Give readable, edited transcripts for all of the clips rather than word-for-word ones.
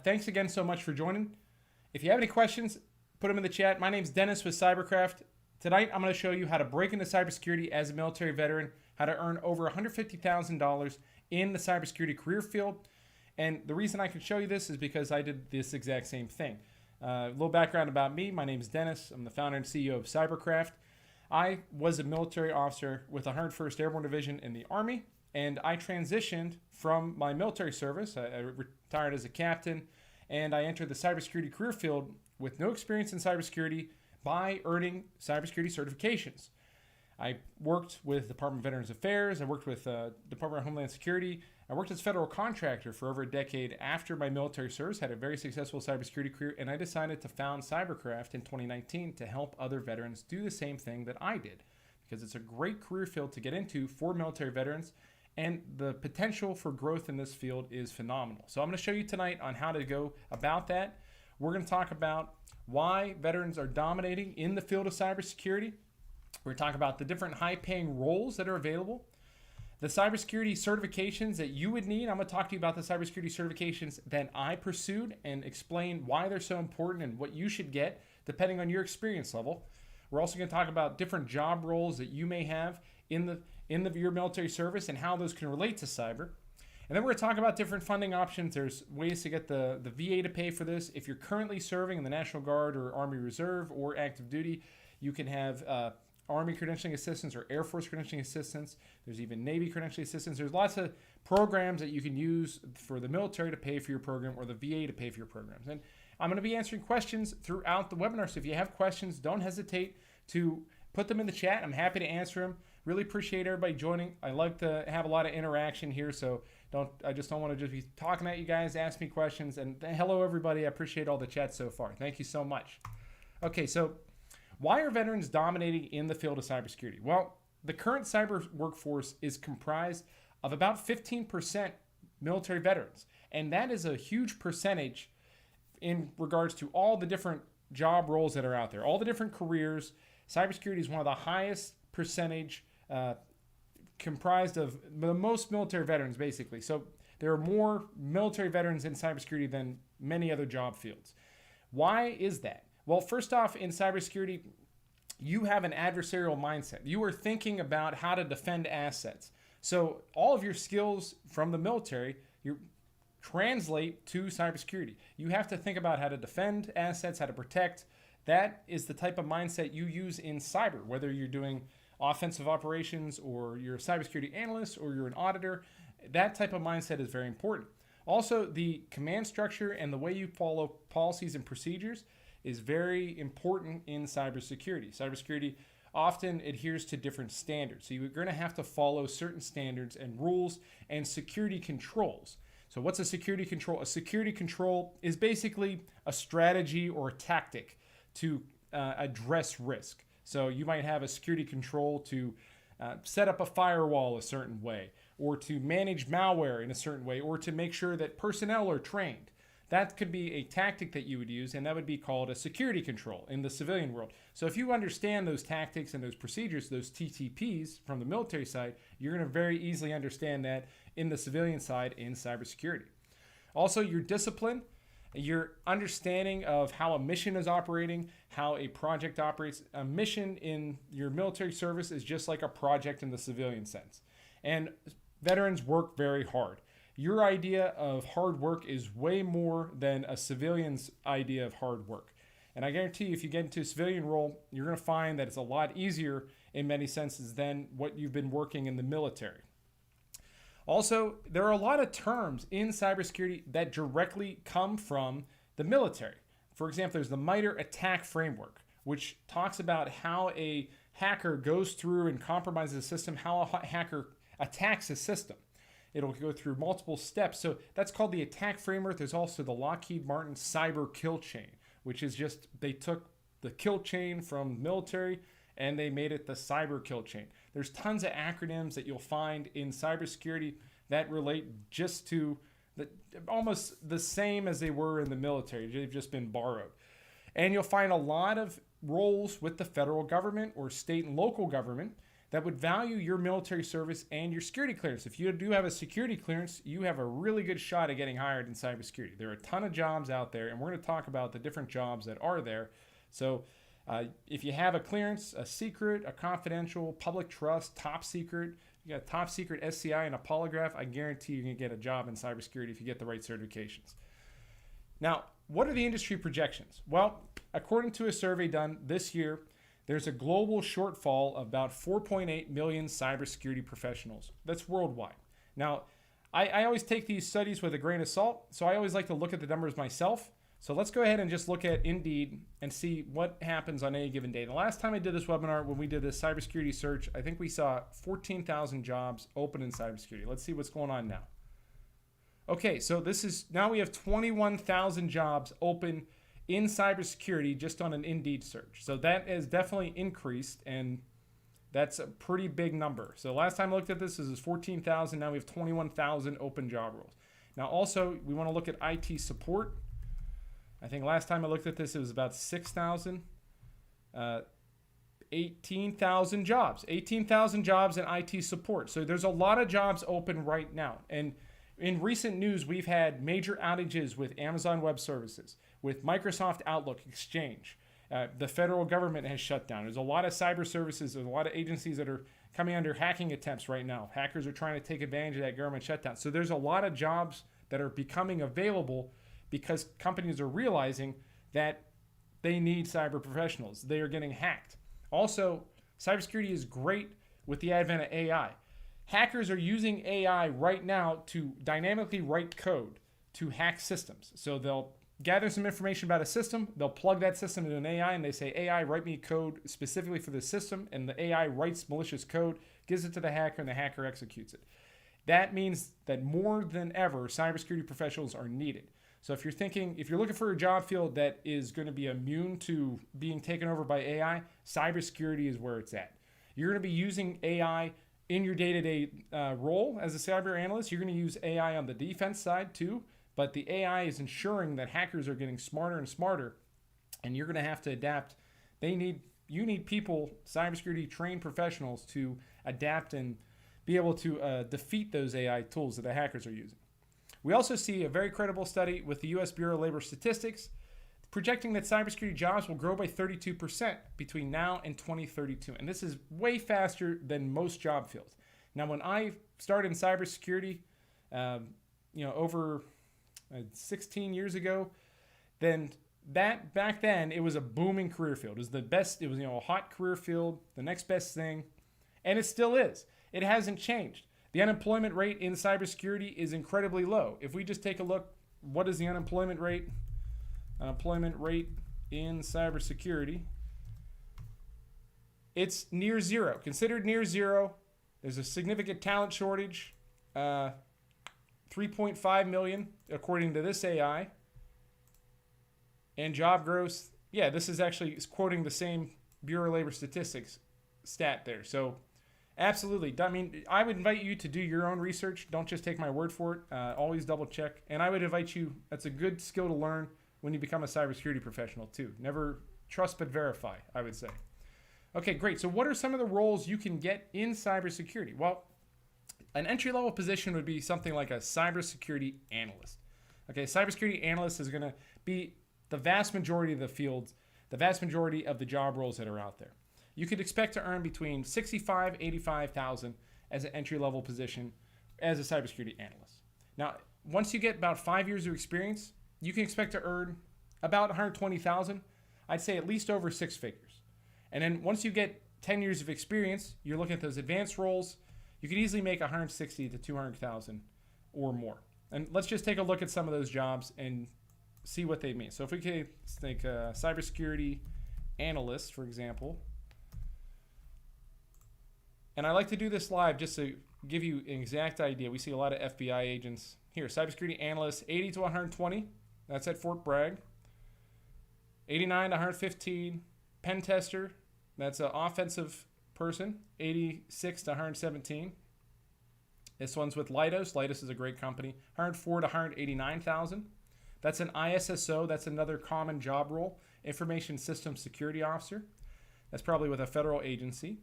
Thanks again so much for joining. If you have any questions, put them in the chat. My name's Dennis with Cyberkraft. Tonight, I'm going to show you how to break into cybersecurity as a military veteran, how to earn over $150,000 in the cybersecurity career field. And the reason I can show you this is because I did this exact same thing. A little background about me. My name is Dennis. I'm the founder and CEO of Cyberkraft. I was a military officer with the 101st Airborne Division in the Army, and I transitioned from my military service. I retired as a captain, and I entered the cybersecurity career field with no experience in cybersecurity by earning cybersecurity certifications. I worked with the Department of Veterans Affairs. I worked with Department of Homeland Security. I worked as a federal contractor for over a decade after my military service, had a very successful cybersecurity career, and I decided to found Cyberkraft in 2019 to help other veterans do the same thing that I did, because it's a great career field to get into for military veterans, and the potential for growth in this field is phenomenal. So I'm going to show you tonight on how to go about that. We're going to talk about why veterans are dominating in the field of cybersecurity. We're going to talk about the different high-paying roles that are available, the cybersecurity certifications that you would need. I'm going to talk to you about the cybersecurity certifications that I pursued and explain why they're so important and what you should get depending on your experience level. We're also going to talk about different job roles that you may have in your military service and how those can relate to cyber. And then we're going to talk about different funding options. There's ways to get the VA to pay for this. If you're currently serving in the National Guard or Army Reserve or active duty, you can have Army credentialing assistance or Air Force credentialing assistance. There's even Navy credentialing assistance. There's lots of programs that you can use for the military to pay for your program or the VA to pay for your programs. And I'm going to be answering questions throughout the webinar. So if you have questions, don't hesitate to put them in the chat. I'm happy to answer them. Really appreciate everybody joining. I like to have a lot of interaction here, so I just don't want to just be talking at you guys. Ask me questions. And hello, everybody. I appreciate all the chat so far. Thank you so much. Okay, so why are veterans dominating in the field of cybersecurity? Well, the current cyber workforce is comprised of about 15% military veterans, and that is a huge percentage in regards to all the different job roles that are out there, all the different careers. Cybersecurity is one of the highest percentage comprised of the most military veterans, basically. So there are more military veterans in cybersecurity than many other job fields. Why is that? Well, first off, in cybersecurity, you have an adversarial mindset. You are thinking about how to defend assets. So all of your skills from the military, you translate to cybersecurity. You have to think about how to defend assets, how to protect. That is the type of mindset you use in cyber, whether you're doing offensive operations or you're a cybersecurity analyst or you're an auditor. That type of mindset is very important. Also, the command structure and the way you follow policies and procedures is very important in cybersecurity. Cybersecurity often adheres to different standards. So you're going to have to follow certain standards and rules and security controls. So what's a security control? A security control is basically a strategy or a tactic to address risk. So you might have a security control to set up a firewall a certain way, or to manage malware in a certain way, or to make sure that personnel are trained. That could be a tactic that you would use, and that would be called a security control in the civilian world. So if you understand those tactics and those procedures, those TTPs from the military side, you're going to very easily understand that in the civilian side in cybersecurity. Also, your discipline, your understanding of how a mission is operating, how a project operates. A mission in your military service is just like a project in the civilian sense. And veterans work very hard. Your idea of hard work is way more than a civilian's idea of hard work. And I guarantee you, if you get into a civilian role, you're going to find that it's a lot easier in many senses than what you've been working in the military. Also, there are a lot of terms in cybersecurity that directly come from the military. For example, there's the MITRE ATT&CK framework, which talks about how a hacker goes through and compromises a system, how a hacker attacks a system. It'll go through multiple steps. So that's called the attack framework. There's also the Lockheed Martin cyber kill chain, which is just, they took the kill chain from military and they made it the cyber kill chain. There's tons of acronyms that you'll find in cybersecurity that relate just to almost the same as they were in the military. They've just been borrowed. And you'll find a lot of roles with the federal government or state and local government that would value your military service and your security clearance. If you do have a security clearance, you have a really good shot at getting hired in cybersecurity. There are a ton of jobs out there, and we're going to talk about the different jobs that are there. So if you have a clearance, a secret, a confidential, public trust, top secret, you got a top secret SCI and a polygraph, I guarantee you're going to get a job in cybersecurity if you get the right certifications. Now, what are the industry projections? Well, according to a survey done this year, there's a global shortfall of about 4.8 million cybersecurity professionals. That's worldwide. Now, I always take these studies with a grain of salt, so I always like to look at the numbers myself. So let's go ahead and just look at Indeed and see what happens on any given day. The last time I did this webinar, when we did this cybersecurity search, I think we saw 14,000 jobs open in cybersecurity. Let's see what's going on now. Okay, so now we have 21,000 jobs open in cybersecurity just on an Indeed search. So that has definitely increased, and that's a pretty big number. So last time I looked at this is 14,000. Now we have 21,000 open job roles. Now also, we want to look at IT support. I think last time I looked at this, it was about 6,000. 18,000 jobs. 18,000 jobs in IT support. So there's a lot of jobs open right now. And in recent news, we've had major outages with Amazon Web Services, with Microsoft Outlook, Exchange. The federal government has shut down. There's a lot of cyber services. There's a lot of agencies that are coming under hacking attempts right now. Hackers are trying to take advantage of that government shutdown. So there's a lot of jobs that are becoming available because companies are realizing that they need cyber professionals. They are getting hacked. Also, cybersecurity is great with the advent of AI. Hackers are using AI right now to dynamically write code to hack systems. So they'll gather some information about a system, they'll plug that system into an AI, and they say, AI, write me code specifically for this system, and the AI writes malicious code, gives it to the hacker, and the hacker executes it. That means that more than ever, cybersecurity professionals are needed. So if you're looking for a job field that is going to be immune to being taken over by AI, cybersecurity is where it's at. You're going to be using AI in your day-to-day role as a cyber analyst. You're going to use AI on the defense side too, but the AI is ensuring that hackers are getting smarter and smarter, and you're going to have to adapt. You need people, cybersecurity trained professionals, to adapt and be able to defeat those AI tools that the hackers are using. We also see a very credible study with the U.S. Bureau of Labor Statistics projecting that cybersecurity jobs will grow by 32% between now and 2032. And this is way faster than most job fields. Now, when I started in cybersecurity, over 16 years ago, then back then it was a booming career field. It was the best. It was a hot career field, the next best thing, and it still is. It hasn't changed. The unemployment rate in cybersecurity is incredibly low. If we just take a look, what is the unemployment rate? Unemployment rate in cybersecurity. It's near zero, considered near zero. There's a significant talent shortage, 3.5 million according to this AI. And job growth, this is actually quoting the same Bureau of Labor Statistics stat there. So absolutely. I mean, I would invite you to do your own research. Don't just take my word for it. Always double check. And I would invite you, that's a good skill to learn when you become a cybersecurity professional too. Never trust but verify, I would say. Okay, great. So what are some of the roles you can get in cybersecurity? Well, an entry-level position would be something like a cybersecurity analyst. Okay, cybersecurity analyst is going to be the vast majority of the fields, the vast majority of the job roles that are out there. You could expect to earn between $65,000 and $85,000 as an entry-level position as a cybersecurity analyst. Now, once you get about 5 years of experience, you can expect to earn about $120,000. I'd say at least over six figures. And then once you get 10 years of experience, you're looking at those advanced roles, you could easily make $160,000 to $200,000 or more. And let's just take a look at some of those jobs and see what they mean. So if we could think cybersecurity analyst, for example. And I like to do this live just to give you an exact idea. We see a lot of FBI agents here. Cybersecurity analyst, 80 to 120. That's at Fort Bragg. 89 to 115. Pen tester. That's an offensive person. 86 to 117. This one's with Leidos. Leidos is a great company. 104 to 189,000. That's an ISSO. That's another common job role. Information Systems Security Officer. That's probably with a federal agency.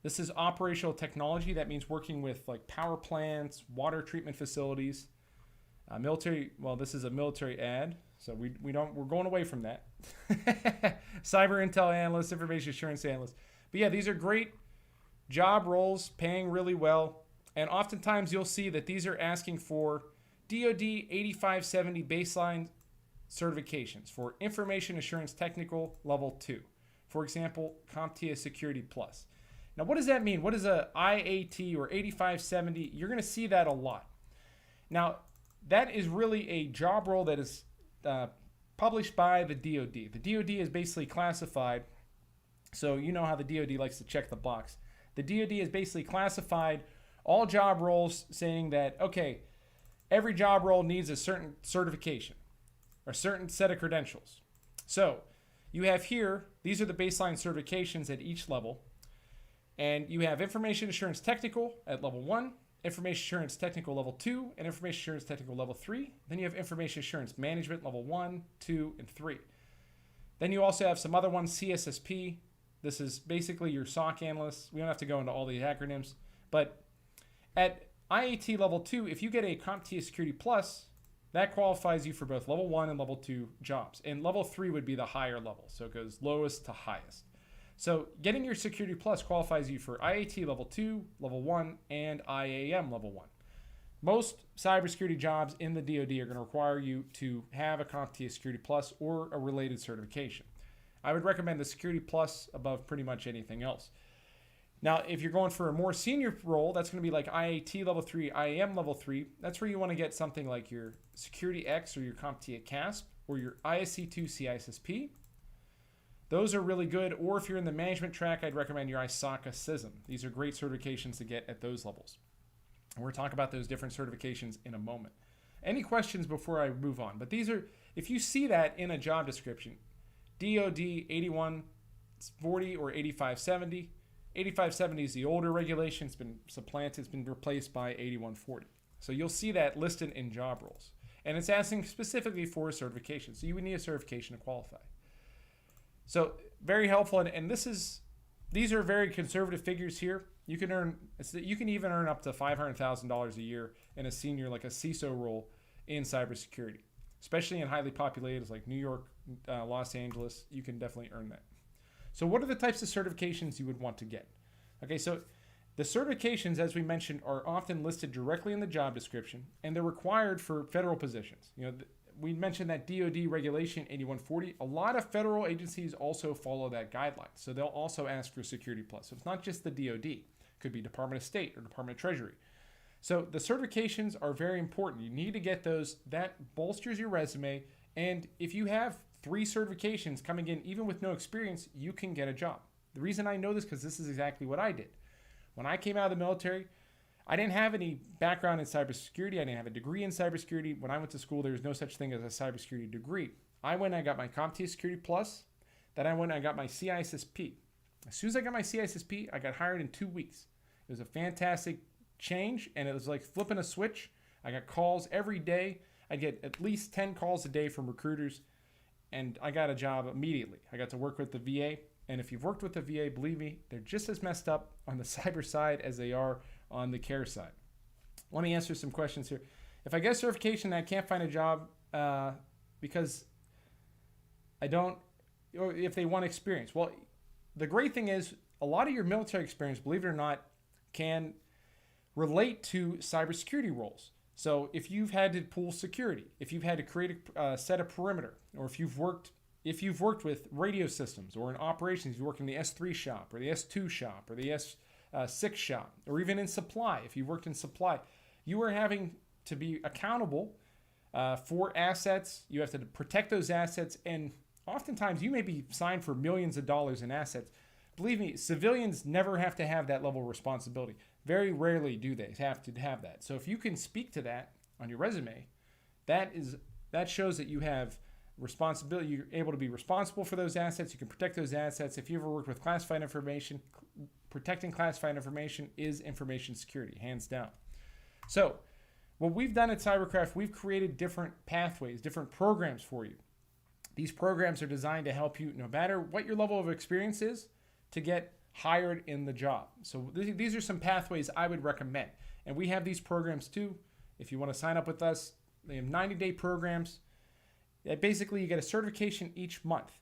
This is operational technology. That means working with like power plants, water treatment facilities, military. Well, this is a military ad, so we're going away from that. Cyber intel analyst, information assurance analyst. But yeah, these are great job roles, paying really well. And oftentimes you'll see that these are asking for DoD 8570 baseline certifications for Information Assurance Technical Level 2. For example, CompTIA Security Plus. Now, what does that mean? What is a IAT or 8570? You're going to see that a lot. Now, that is really a job role that is published by the DoD. The DoD is basically classified, so you know how the DoD likes to check the box. The DoD is basically classified all job roles saying that, okay, every job role needs a certain certification or a certain set of credentials. So you have here, these are the baseline certifications at each level. And you have Information Assurance Technical at level 1, Information Assurance Technical level 2, and Information Assurance Technical level 3. Then you have Information Assurance Management level 1, 2, and 3. Then you also have some other ones, CSSP. This is basically your SOC analysts. We don't have to go into all these acronyms. But at IAT level 2, if you get a CompTIA Security Plus, that qualifies you for both level 1 and level 2 jobs. And level 3 would be the higher level. So it goes lowest to highest. So getting your Security Plus qualifies you for IAT level 2, level 1, and IAM level 1. Most cybersecurity jobs in the DoD are going to require you to have a CompTIA Security Plus or a related certification. I would recommend the Security Plus above pretty much anything else. Now, if you're going for a more senior role, that's going to be like IAT level 3, IAM level 3. That's where you want to get something like your Security X or your CompTIA CASP or your ISC2 CISSP. Those are really good. Or if you're in the management track, I'd recommend your ISACA CISM. These are great certifications to get at those levels. And we're talking about those different certifications in a moment. Any questions before I move on? But these are, if you see that in a job description, DoD 8140 or 8570. 8570 is the older regulation. It's been supplanted. It's been replaced by 8140. So you'll see that listed in job roles. And it's asking specifically for a certification. So you would need a certification to qualify. So very helpful. And these are very conservative figures here. You can even earn up to $500,000 a year in a senior, like a CISO role in cybersecurity, especially in highly populated like New York, Los Angeles. You can definitely earn that. So what are the types of certifications you would want to get? Okay, so the certifications, as we mentioned, are often listed directly in the job description, and they're required for federal positions. You know, we mentioned that DoD regulation 8140. A lot of federal agencies also follow that guideline, so they'll also ask for Security Plus. So it's not just the DoD. It could be Department of State or Department of Treasury. So the certifications are very important. You need to get those. That bolsters your resume, and if you have 3 certifications coming in, even with no experience, you can get a job. The reason I know this because this is exactly what I did. When I came out of the military, I didn't have any background in cybersecurity. I didn't have a degree in cybersecurity. When I went to school, there was no such thing as a cybersecurity degree. I went and I got my CompTIA Security Plus. Then I went and I got my CISSP. As soon as I got my CISSP, I got hired in 2 weeks. It was a fantastic change, and it was like flipping a switch. I got calls every day. I'd get at least 10 calls a day from recruiters, and I got a job immediately. I got to work with the VA, and if you've worked with the VA, believe me, they're just as messed up on the cyber side as they are on the care side. Let me answer some questions here. If I get certification and I can't find a job because I don't, or if they want experience. Well, the great thing is a lot of your military experience, believe it or not, can relate to cybersecurity roles. So if you've had to pool security, if you've had to create a set of perimeter, or if you've worked with radio systems or in operations, you work in the S3 shop or the S2 shop or the S6 shop, or even in supply, if you've worked in supply, you are having to be accountable for assets. You have to protect those assets, and oftentimes you may be signed for millions of dollars in assets. Believe me, civilians never have to have that level of responsibility. Very rarely do they have to have that. So if you can speak to that on your resume, that shows that you have responsibility. You're able to be responsible for those assets. You can protect those assets. If you ever worked with classified information, protecting classified information is information security, hands down. So what we've done at Cyberkraft, we've created different pathways, different programs for you. These programs are designed to help you, no matter what your level of experience is, to get hired in the job. So these are some pathways I would recommend. And we have these programs too. If you want to sign up with us, they have 90-day programs. Basically, you get a certification each month.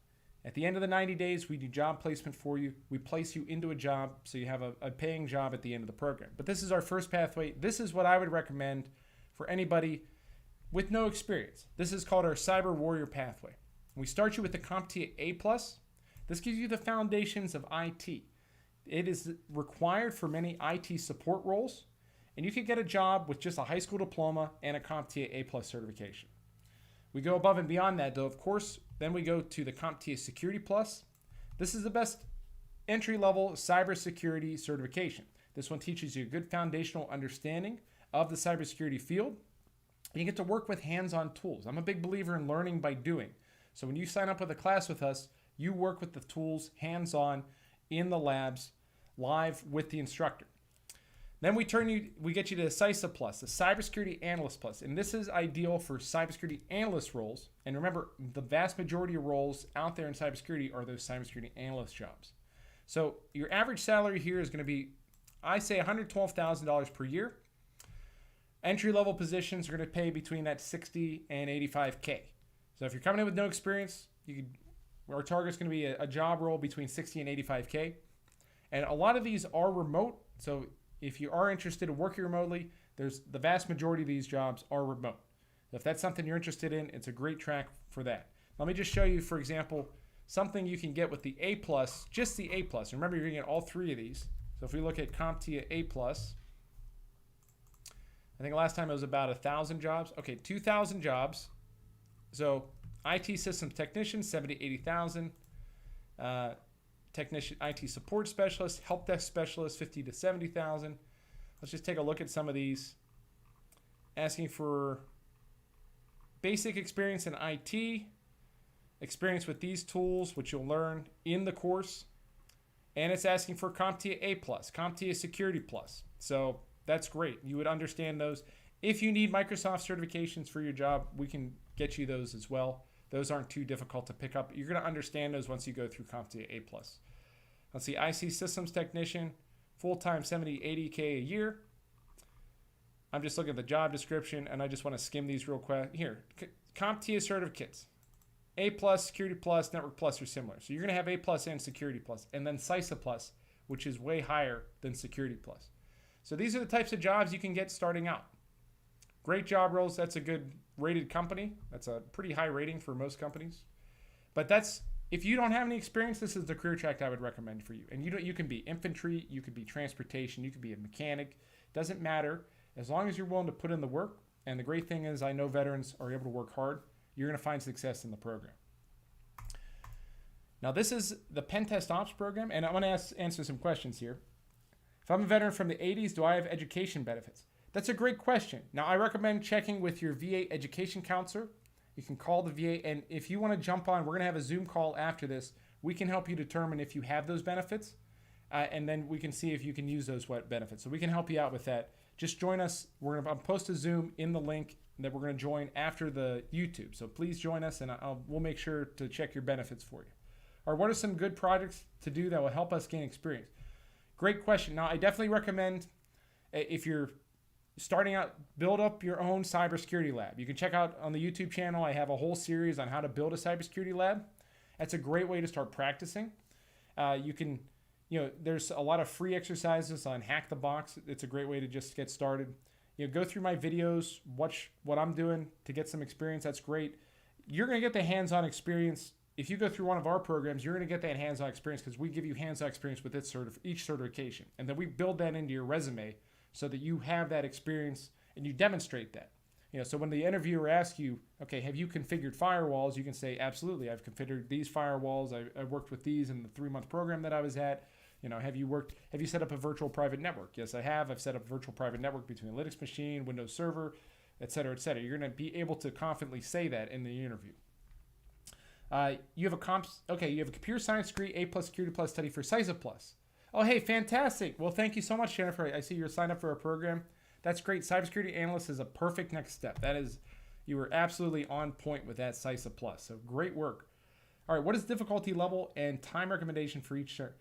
At the end of the 90 days, we do job placement for you. We place you into a job so you have a paying job at the end of the program. But this is our first pathway. This is what I would recommend for anybody with no experience. This is called our Cyber Warrior pathway. We start you with the CompTIA A+. This gives you the foundations of IT. It is required for many IT support roles, and you can get a job with just a high school diploma and a CompTIA A+ certification. We go above and beyond that, though, of course. Then we go to the CompTIA Security Plus. This is the best entry-level cybersecurity certification. This one teaches you a good foundational understanding of the cybersecurity field. And you get to work with hands-on tools. I'm a big believer in learning by doing. So when you sign up with a class with us, you work with the tools hands-on in the labs, live with the instructor. Then we get you to the CISA Plus, the Cybersecurity Analyst Plus. And this is ideal for cybersecurity analyst roles. And remember, the vast majority of roles out there in cybersecurity are those cybersecurity analyst jobs. So your average salary here is going to be, I say, $112,000 per year. Entry-level positions are going to pay between that $60,000 and $85,000. So if you're coming in with no experience, our target's going to be a job role between $60,000 and $85,000. And a lot of these are remote. So if you are interested in working remotely, the vast majority of these jobs are remote. If that's something you're interested in, it's a great track for that. Let me just show you, for example, something you can get with the A+, just the A+. Remember, you're going to get all three of these. So if we look at CompTIA A+, I think last time it was about 1,000 jobs. Okay, 2,000 jobs. So IT systems technician, 70,000 to 80,000. Technician, IT support specialist, help desk specialist, 50,000 to 70,000. Let's just take a look at some of these. Asking for basic experience in IT, experience with these tools, which you'll learn in the course, and it's asking for CompTIA A+, CompTIA Security Plus. So that's great. You would understand those. If you need Microsoft certifications for your job, we can get you those as well. Those aren't too difficult to pick up. You're going to understand those once you go through CompTIA A+. Let's see, IC systems technician, full-time 70, 80K a year. I'm just looking at the job description, and I just want to skim these real quick. Here, CompTIA certificates. A+, Security Plus, Network Plus are similar. So you're going to have A+ and Security Plus, and then CISA Plus, which is way higher than Security Plus. So these are the types of jobs you can get starting out. Great job roles. That's a good rated company. That's a pretty high rating for most companies. But if you don't have any experience, this is the career track I would recommend for you. And you can be infantry, you could be transportation, you could be a mechanic. Doesn't matter. As long as you're willing to put in the work. And the great thing is I know veterans are able to work hard. You're going to find success in the program. Now this is the Pen Test Ops program. And I want to answer some questions here. If I'm a veteran from the 80s, do I have education benefits? That's a great question. Now, I recommend checking with your VA education counselor. You can call the VA, and if you want to jump on, we're going to have a Zoom call after this. We can help you determine if you have those benefits, and then we can see if you can use those benefits. So we can help you out with that. Just join us. I'll post a Zoom in the link that we're going to join after the YouTube. So please join us, and we'll make sure to check your benefits for you. Or what are some good projects to do that will help us gain experience? Great question. Now, I definitely recommend if you're starting out, build up your own cybersecurity lab. You can check out on the YouTube channel. I have a whole series on how to build a cybersecurity lab. That's a great way to start practicing. There's a lot of free exercises on Hack the Box. It's a great way to just get started. Go through my videos, watch what I'm doing to get some experience. That's great. You're going to get the hands-on experience. If you go through one of our programs, you're going to get that hands-on experience because we give you hands-on experience with each certification. And then we build that into your resume so that you have that experience and you demonstrate that. So when the interviewer asks you, okay, have you configured firewalls? You can say, absolutely, I've configured these firewalls. I worked with these in the 3-month program that I was at. Have you set up a virtual private network? Yes, I have. I've set up a virtual private network between a Linux machine, Windows Server, et cetera, et cetera. You're going to be able to confidently say that in the interview. You have a computer science degree, A+, Security Plus, study for CISA Plus. Oh, hey, fantastic. Well, thank you so much, Jennifer. I see you're signed up for a program. That's great. Cybersecurity analyst is a perfect next step. You were absolutely on point with that CISA Plus. So great work. All right, what is difficulty level and time recommendation for each cert?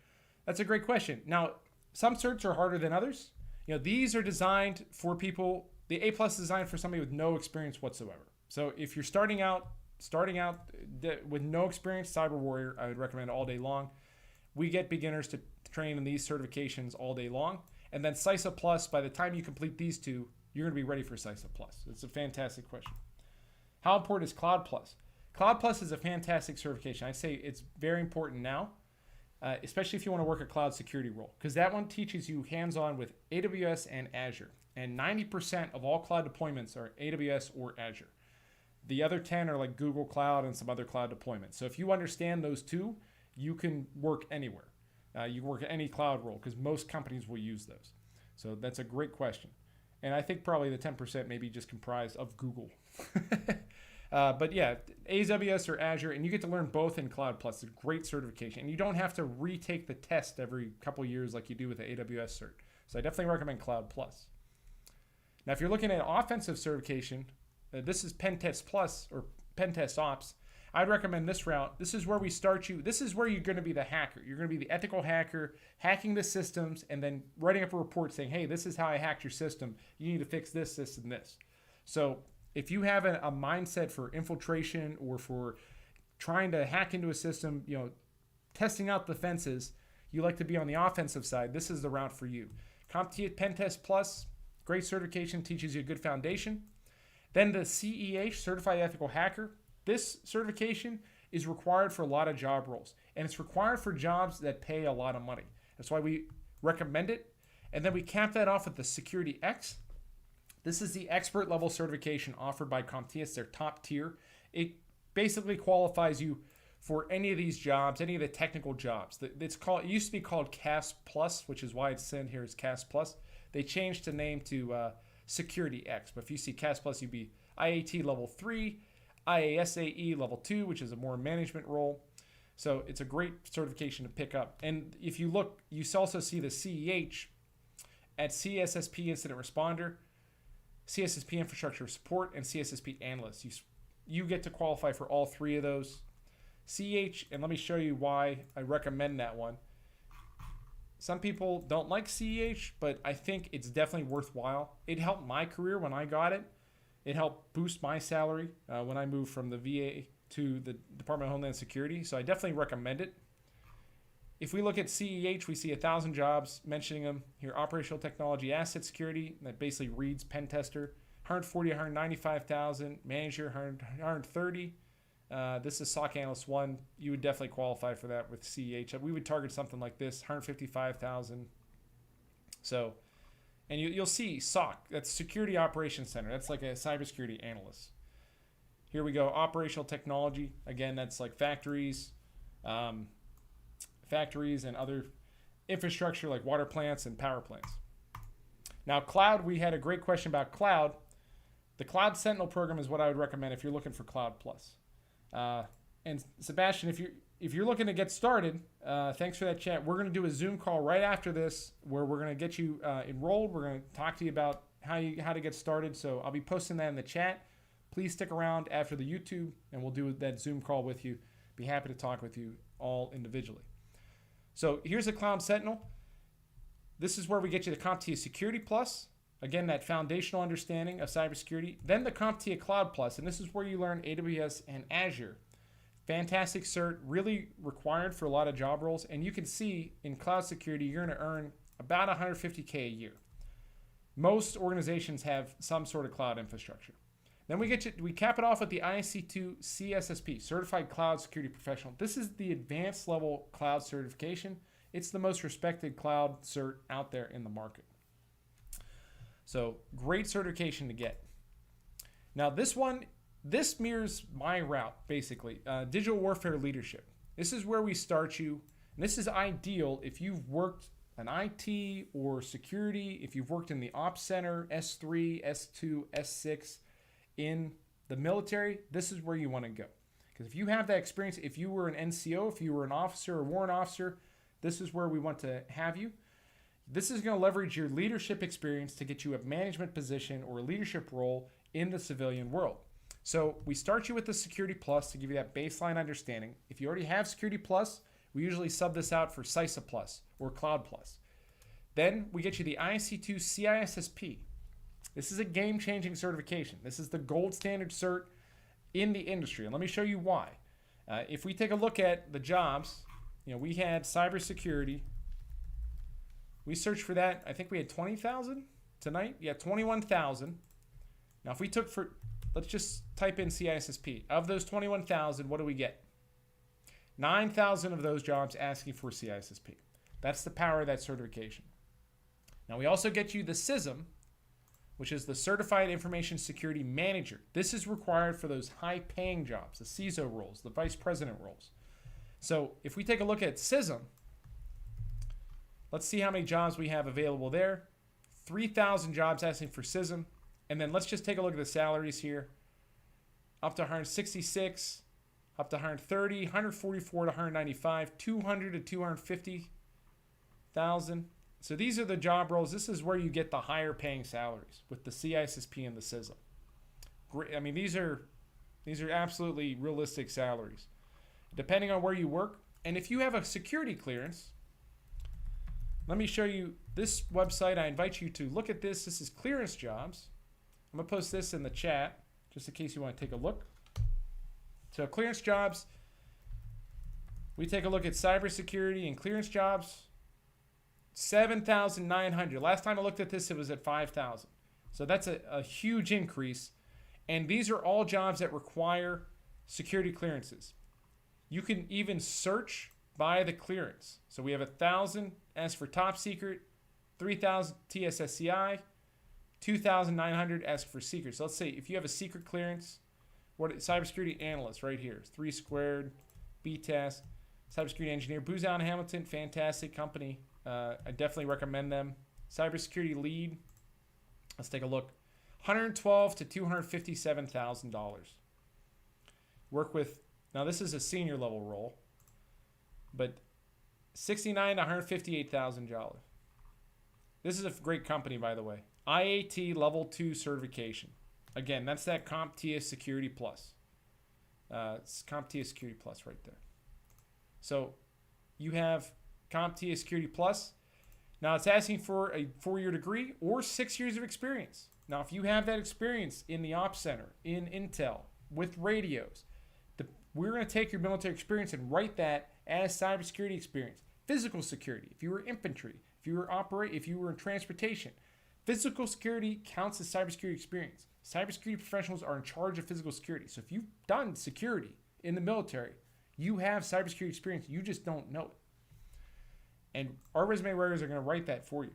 That's a great question. Now, some certs are harder than others. These are designed for people. The A+ is designed for somebody with no experience whatsoever. So if you're starting out with no experience, Cyber Warrior, I would recommend all day long. We get beginners to train in these certifications all day long. And then CISA Plus, by the time you complete these two, you're going to be ready for CISA Plus. It's a fantastic question. How important is Cloud Plus? Cloud Plus is a fantastic certification. I say it's very important now, especially if you want to work a cloud security role, because that one teaches you hands-on with AWS and Azure. And 90% of all cloud deployments are AWS or Azure. The other 10 are like Google Cloud and some other cloud deployments. So if you understand those two, you can work anywhere. You can work at any cloud role because most companies will use those. So that's a great question. And I think probably the 10% may be just comprised of Google. But yeah, AWS or Azure, and you get to learn both in Cloud Plus. It's a great certification. And you don't have to retake the test every couple years like you do with the AWS cert. So I definitely recommend Cloud Plus. Now, if you're looking at offensive certification, this is Pen Test Plus or Pen Test Ops. I'd recommend this route. This is where we start you. This is where you're going to be the hacker. You're going to be the ethical hacker, hacking the systems, and then writing up a report saying, hey, this is how I hacked your system. You need to fix this, this, and this. So if you have a mindset for infiltration or for trying to hack into a system, testing out the fences, you like to be on the offensive side, this is the route for you. CompTIA Pen Test Plus, great certification, teaches you a good foundation. Then the CEH, Certified Ethical Hacker. This certification is required for a lot of job roles, and it's required for jobs that pay a lot of money. That's why we recommend it. And then we cap that off with the Security X. This is the expert level certification offered by CompTIA. It's their top tier. It basically qualifies you for any of these jobs, any of the technical jobs. It used to be called CAS Plus, which is why it's sent here as CAS Plus. They changed the name to Security X. But if you see CAS Plus, you'd be IAT level 3, IASAE level 2, which is a more management role. So it's a great certification to pick up. And if you look, you also see the CEH at CSSP Incident Responder, CSSP Infrastructure Support, and CSSP Analyst. You get to qualify for all three of those. CEH, and let me show you why I recommend that one. Some people don't like CEH, but I think it's definitely worthwhile. It helped my career when I got it. It helped boost my salary when I moved from the VA to the Department of Homeland Security. So I definitely recommend it. If we look at CEH, we see 1,000 jobs mentioning them here. Operational Technology Asset Security, that basically reads pen tester. 140, 195,000. Manager, 130. This is SOC Analyst 1. You would definitely qualify for that with CEH. We would target something like this, 155,000. So, and you'll see SOC. That's Security Operations Center. That's like a cybersecurity analyst. Here we go. Operational Technology. Again, that's like factories and other infrastructure like water plants and power plants. Now, cloud, we had a great question about cloud. The Cloud Sentinel program is what I would recommend if you're looking for Cloud Plus. And Sebastian, if you're looking to get started, thanks for that chat. We're going to do a Zoom call right after this where we're going to get you enrolled. We're going to talk to you about how to get started. So I'll be posting that in the chat. Please stick around after the YouTube, and we'll do that Zoom call with you. Be happy to talk with you all individually. So here's the Cloud Sentinel. This is where we get you the CompTIA Security Plus. Again, that foundational understanding of cybersecurity. Then the CompTIA Cloud Plus, and this is where you learn AWS and Azure. Fantastic cert, really required for a lot of job roles. And you can see in cloud security, you're going to earn about $150K a year. Most organizations have some sort of cloud infrastructure. Then we cap it off with the IC2 CSSP, Certified Cloud Security Professional. This is the advanced level cloud certification. It's the most respected cloud cert out there in the market. So great certification to get. Now this mirrors my route, basically. Digital warfare leadership. This is where we start you. And this is ideal if you've worked in IT or security, if you've worked in the Ops Center, S3, S2, S6, in the military, this is where you want to go. Because if you have that experience, if you were an NCO, if you were an officer or warrant officer, this is where we want to have you. This is going to leverage your leadership experience to get you a management position or a leadership role in the civilian world. So we start you with the Security Plus to give you that baseline understanding. If you already have Security Plus, We usually sub this out for CISA Plus or Cloud Plus. Then we get you the IC2 CISSP. This is a game-changing certification. This is the gold standard cert in the industry. And let me show you why. If we take a look at the jobs, we had cybersecurity. We searched for that. I think we had 20,000 tonight. Yeah, 21,000. Now, if we took let's just type in CISSP. Of those 21,000, what do we get? 9,000 of those jobs asking for CISSP. That's the power of that certification. Now, we also get you the CISM, which is the Certified Information Security Manager. This is required for those high-paying jobs, the CISO roles, the vice president roles. So if we take a look at CISM, let's see how many jobs we have available there. 3,000 jobs asking for CISM. And then let's just take a look at the salaries here. Up to 166, up to 130, 144 to 195, 200 to 250,000. So these are the job roles. This is where you get the higher paying salaries with the CISSP and the CISM. Great. I mean, these are absolutely realistic salaries, depending on where you work. And if you have a security clearance, let me show you this website. I invite you to look at this. This is clearance jobs. I'm going to post this in the chat just in case you want to take a look. So clearance jobs, we take a look at cybersecurity and clearance jobs. 7,900. Last time I looked at this, it was at 5,000. So that's a huge increase. And these are all jobs that require security clearances. You can even search by the clearance. So we have 1,000 as for top secret, 3,000 TSSCI, 2,900 as for secret. So let's say if you have a secret clearance, cybersecurity analyst right here, 3 squared, BTAS, cybersecurity engineer, Booz Allen Hamilton, fantastic company. I definitely recommend them. Cybersecurity lead. Let's take a look. $112,000 to $257,000. Work with, now this is a senior level role, but $69,000 to $158,000. This is a great company, by the way. IAT Level 2 certification. Again, that's that CompTIA Security Plus. It's CompTIA Security Plus right there. So you have CompTIA Security Plus. Now it's asking for a 4-year degree or 6 years of experience. Now, if you have that experience in the Ops Center, in Intel, with radios, we're going to take your military experience and write that as cybersecurity experience. Physical security, if you were infantry, if you were in transportation, physical security counts as cybersecurity experience. Cybersecurity professionals are in charge of physical security. So if you've done security in the military, you have cybersecurity experience. You just don't know it. And our resume writers are going to write that for you.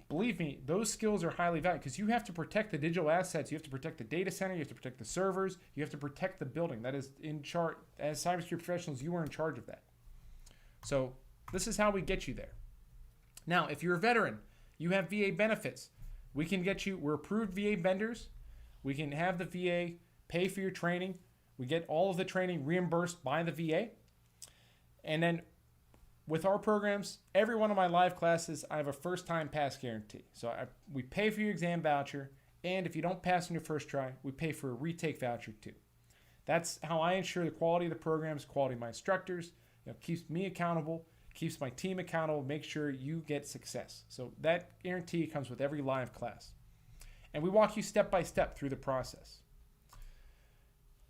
Believe me, those skills are highly valued because you have to protect the digital assets. You have to protect the data center. You have to protect the servers. You have to protect the building. That is in charge. As cybersecurity professionals, you are in charge of that. So this is how we get you there. Now, if you're a veteran, you have VA benefits. We can get you, we're approved VA vendors. We can have the VA pay for your training. We get all of the training reimbursed by the VA. And then with our programs, every one of my live classes, I have a first-time pass guarantee. So we pay for your exam voucher, and if you don't pass on your first try, we pay for a retake voucher too. That's how I ensure the quality of the programs, quality of my instructors. Keeps me accountable, keeps my team accountable, make sure you get success. So that guarantee comes with every live class. And we walk you step by step through the process.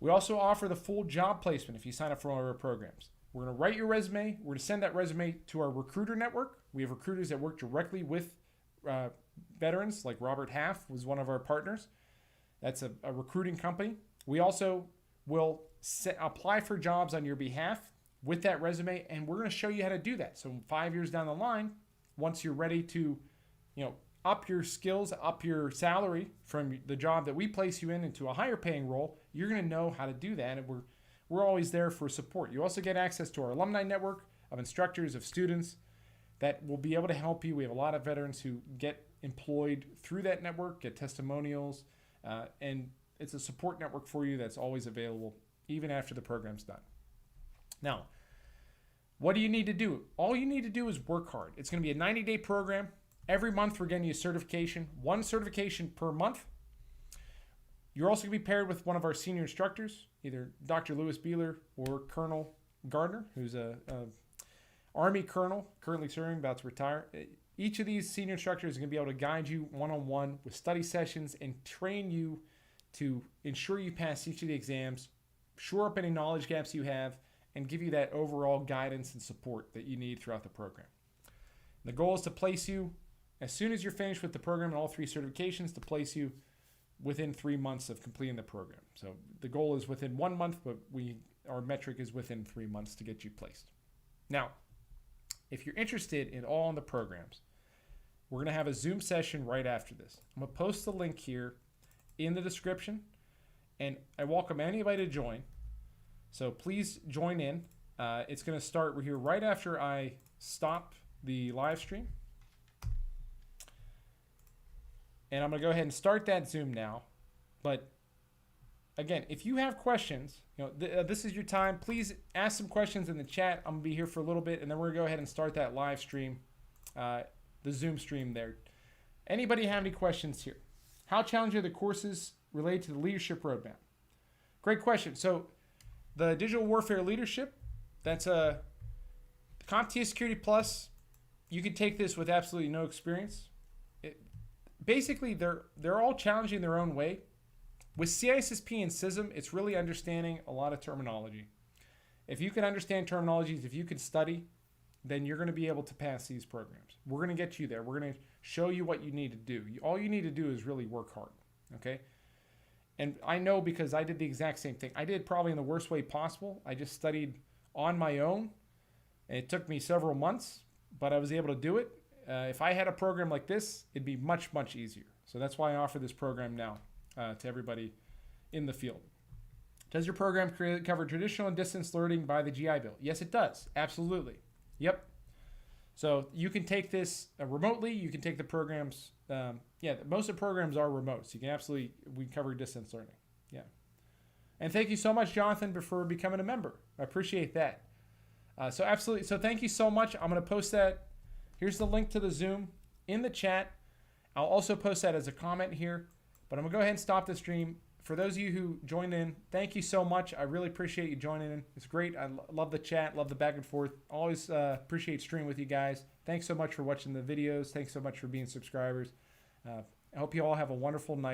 We also offer the full job placement if you sign up for one of our programs. We're going to write your resume. We're going to send that resume to our recruiter network. We have recruiters that work directly with veterans, like Robert Half was one of our partners. That's a recruiting company. We also will apply for jobs on your behalf with that resume, and we're going to show you how to do that. So 5 years down the line, once you're ready to, up your skills, up your salary from the job that we place you in into a higher paying role, you're going to know how to do that, and we're always there for support. You also get access to our alumni network of instructors, of students that will be able to help you. We have a lot of veterans who get employed through that network, get testimonials, and it's a support network for you that's always available even after the program's done. Now, what do you need to do? All you need to do is work hard. It's going to be a 90-day program. Every month we're getting you a certification, one certification per month. You're also going to be paired with one of our senior instructors, either Dr. Lewis Beeler or Colonel Gardner, who's a Army colonel, currently serving, about to retire. Each of these senior instructors is going to be able to guide you one-on-one with study sessions and train you to ensure you pass each of the exams, shore up any knowledge gaps you have, and give you that overall guidance and support that you need throughout the program. The goal is to place you, as soon as you're finished with the program and all 3 certifications, to place you within 3 months of completing the program. So the goal is within 1 month, but our metric is within 3 months to get you placed. Now, if you're interested in all in the programs, we're going to have a Zoom session right after this. I'm going to post the link here in the description, and I welcome anybody to join. So please join in. It's going to start here right after I stop the live stream. And I'm going to go ahead and start that Zoom now. But again, if you have questions, this is your time. Please ask some questions in the chat. I'm going to be here for a little bit, and then we're going to go ahead and start that live stream, the Zoom stream there. Anybody have any questions here? How challenging are the courses related to the leadership roadmap? Great question. So the digital warfare leadership, that's a CompTIA Security Plus. You can take this with absolutely no experience. Basically, they're all challenging in their own way. With CISSP and CISM, it's really understanding a lot of terminology. If you can understand terminologies, if you can study, then you're going to be able to pass these programs. We're going to get you there. We're going to show you what you need to do. All you need to do is really work hard, okay? And I know because I did the exact same thing. I did probably in the worst way possible. I just studied on my own, and it took me several months, but I was able to do it. If I had a program like this, it'd be much, much easier. So that's why I offer this program now to everybody in the field. Does your program cover traditional and distance learning by the GI Bill? Yes, it does. Absolutely. Yep. So you can take this remotely. You can take the programs. Most of the programs are remote. So you can we cover distance learning. Yeah. And thank you so much, Jonathan, for becoming a member. I appreciate that. So absolutely. So thank you so much. I'm going to post that. Here's the link to the Zoom in the chat. I'll also post that as a comment here. But I'm going to go ahead and stop the stream. For those of you who joined in, thank you so much. I really appreciate you joining in. It's great. I love the chat, love the back and forth. Always appreciate streaming with you guys. Thanks so much for watching the videos. Thanks so much for being subscribers. I hope you all have a wonderful night.